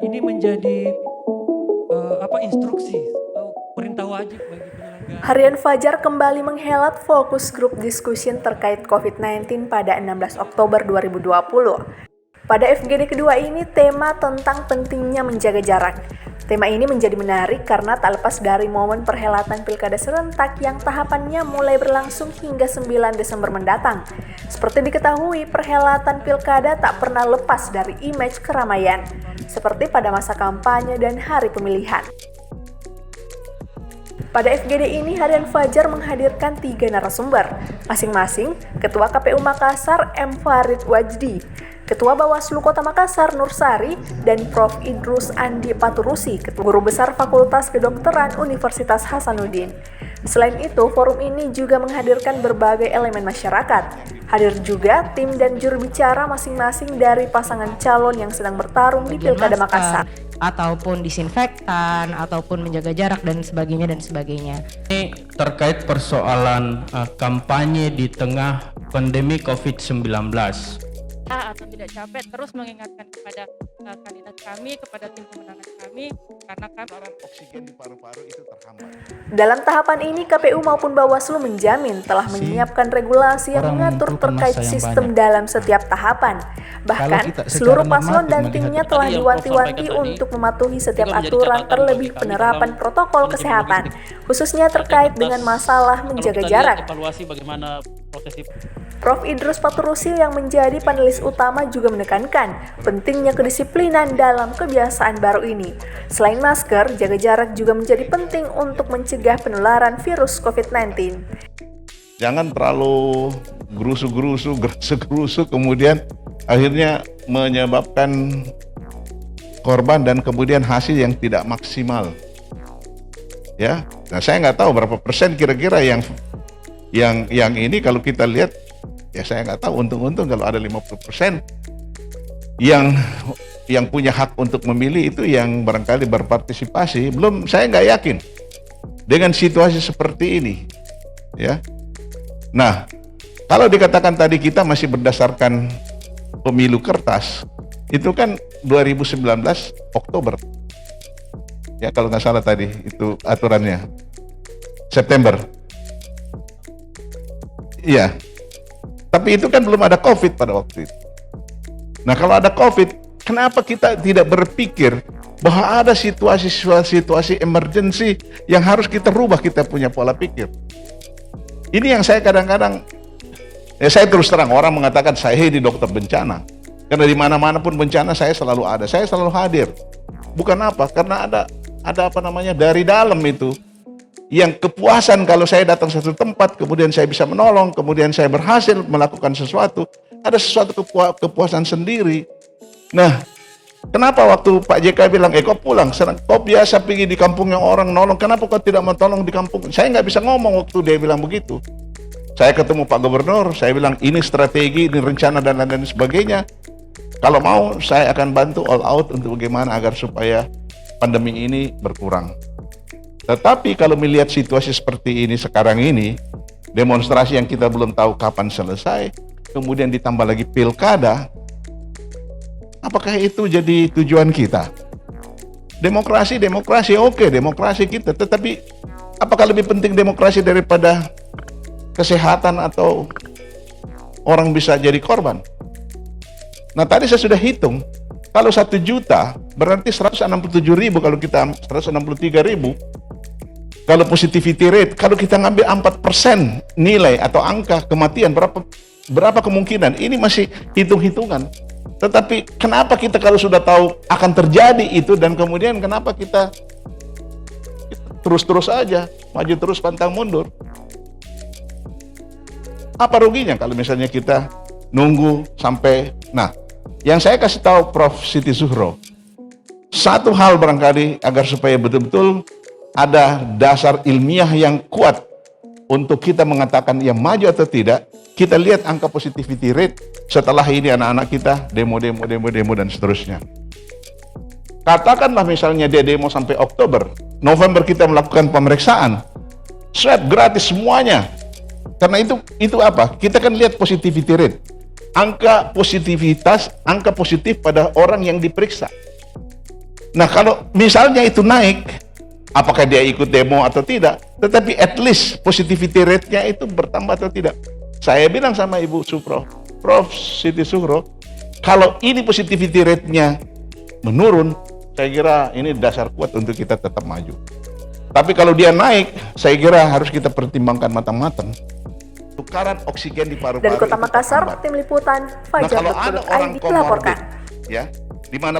ini menjadi instruksi atau perintah wajib bagi penyelenggara. Harian Fajar kembali menghelat fokus grup discussion terkait COVID-19 pada 16 Oktober 2020. Pada FGD kedua ini tema tentang pentingnya menjaga jarak. Tema ini menjadi menarik karena tak lepas dari momen perhelatan pilkada serentak yang tahapannya mulai berlangsung hingga 9 Desember mendatang. Seperti diketahui, perhelatan pilkada tak pernah lepas dari image keramaian, seperti pada masa kampanye dan hari pemilihan. Pada FGD ini, Harian Fajar menghadirkan 3 narasumber, masing-masing Ketua KPU Makassar M. Farid Wajdi, Ketua Bawaslu Kota Makassar Nur Sari, dan Prof. Idrus Andi Paturusi, Guru Besar Fakultas Kedokteran Universitas Hasanuddin. Selain itu, forum ini juga menghadirkan berbagai elemen masyarakat. Hadir juga tim dan juru bicara masing-masing dari pasangan calon yang sedang bertarung di Pilkada Makassar. Ataupun disinfektan, ataupun menjaga jarak dan sebagainya dan sebagainya. Ini terkait persoalan kampanye di tengah pandemi COVID-19. Atau tidak capek terus mengingatkan kepada kandidat kami, kepada tim pemenangan kami, karena kami oksigen di paru-paru itu terhambat. Dalam tahapan ini, KPU maupun Bawaslu menjamin telah menyiapkan regulasi yang mengatur terkait sistem dalam setiap tahapan. Bahkan, seluruh paslon dan timnya telah diwanti-wanti untuk mematuhi setiap aturan terlebih penerapan protokol kesehatan, khususnya terkait dengan masalah menjaga jarak. Evaluasi bagaimana proses Prof. Idrus Paturusi yang menjadi panelis utama juga menekankan pentingnya kedisiplinan dalam kebiasaan baru ini. Selain masker, jaga jarak juga menjadi penting untuk mencegah penularan virus COVID-19. Jangan terlalu gerusu-gerusu kemudian akhirnya menyebabkan korban dan kemudian hasil yang tidak maksimal. Ya, nah saya nggak tahu berapa persen kira-kira yang ini kalau kita lihat. Ya saya nggak tahu, untung-untung kalau ada 50% yang punya hak untuk memilih itu yang barangkali berpartisipasi. Saya nggak yakin dengan situasi seperti ini, ya. Nah, kalau dikatakan tadi kita masih berdasarkan pemilu kertas, itu kan 2019 Oktober, ya kalau nggak salah tadi itu aturannya September, iya. Tapi itu kan belum ada COVID pada waktu itu. Nah kalau ada COVID, kenapa kita tidak berpikir bahwa ada situasi emergency yang harus kita rubah, kita punya pola pikir. Ini yang saya kadang-kadang, saya terus terang, orang mengatakan saya di dokter bencana. Karena di mana-mana pun bencana saya selalu ada, saya selalu hadir. Bukan apa, karena ada dari dalam itu. Yang kepuasan kalau saya datang satu tempat, kemudian saya bisa menolong, kemudian saya berhasil melakukan sesuatu, ada sesuatu kepuasan sendiri. Nah, kenapa waktu Pak JK bilang, kau pulang, kau biasa pergi di kampung yang orang nolong, kenapa kau tidak mau tolong di kampung? Saya nggak bisa ngomong waktu dia bilang begitu. Saya ketemu Pak Gubernur, saya bilang ini strategi, ini rencana dan lain-lain sebagainya. Kalau mau, saya akan bantu all out untuk bagaimana agar supaya pandemi ini berkurang. Tetapi kalau melihat situasi seperti ini sekarang ini, demonstrasi yang kita belum tahu kapan selesai, kemudian ditambah lagi pilkada, apakah itu jadi tujuan kita? Demokrasi oke, demokrasi kita, tetapi apakah lebih penting demokrasi daripada kesehatan atau orang bisa jadi korban? Nah tadi saya sudah hitung, kalau 1 juta berarti 167.000, kalau kita 163.000. Kalau positivity rate, kalau kita ngambil 4% nilai atau angka kematian, berapa kemungkinan? Ini masih hitung-hitungan. Tetapi kenapa kita kalau sudah tahu akan terjadi itu, dan kemudian kenapa kita terus-terus aja, maju terus pantang mundur? Apa ruginya kalau misalnya kita nunggu sampai, yang saya kasih tahu Prof. Siti Zuhro, satu hal barangkali agar supaya betul-betul ada dasar ilmiah yang kuat untuk kita mengatakan yang maju atau tidak, kita lihat angka positivity rate setelah ini anak-anak kita demo dan seterusnya. Katakanlah misalnya dia demo sampai Oktober, November kita melakukan pemeriksaan, swab gratis semuanya. Karena itu apa? Kita kan lihat positivity rate, angka positif pada orang yang diperiksa. Nah, kalau misalnya itu naik, apakah dia ikut demo atau tidak, tetapi at least positivity rate-nya itu bertambah atau tidak. Saya bilang sama Ibu Supro, Prof. Siti Sukro, kalau ini positivity rate-nya menurun, saya kira ini dasar kuat untuk kita tetap maju. Tapi kalau dia naik, saya kira harus kita pertimbangkan matang-matang. Tukaran oksigen di paru-paru. Dari Kota itu Makassar, terhambat. tim liputan Nah, Fajar kalau ada orang melaporkan. comorbid, ya, di mana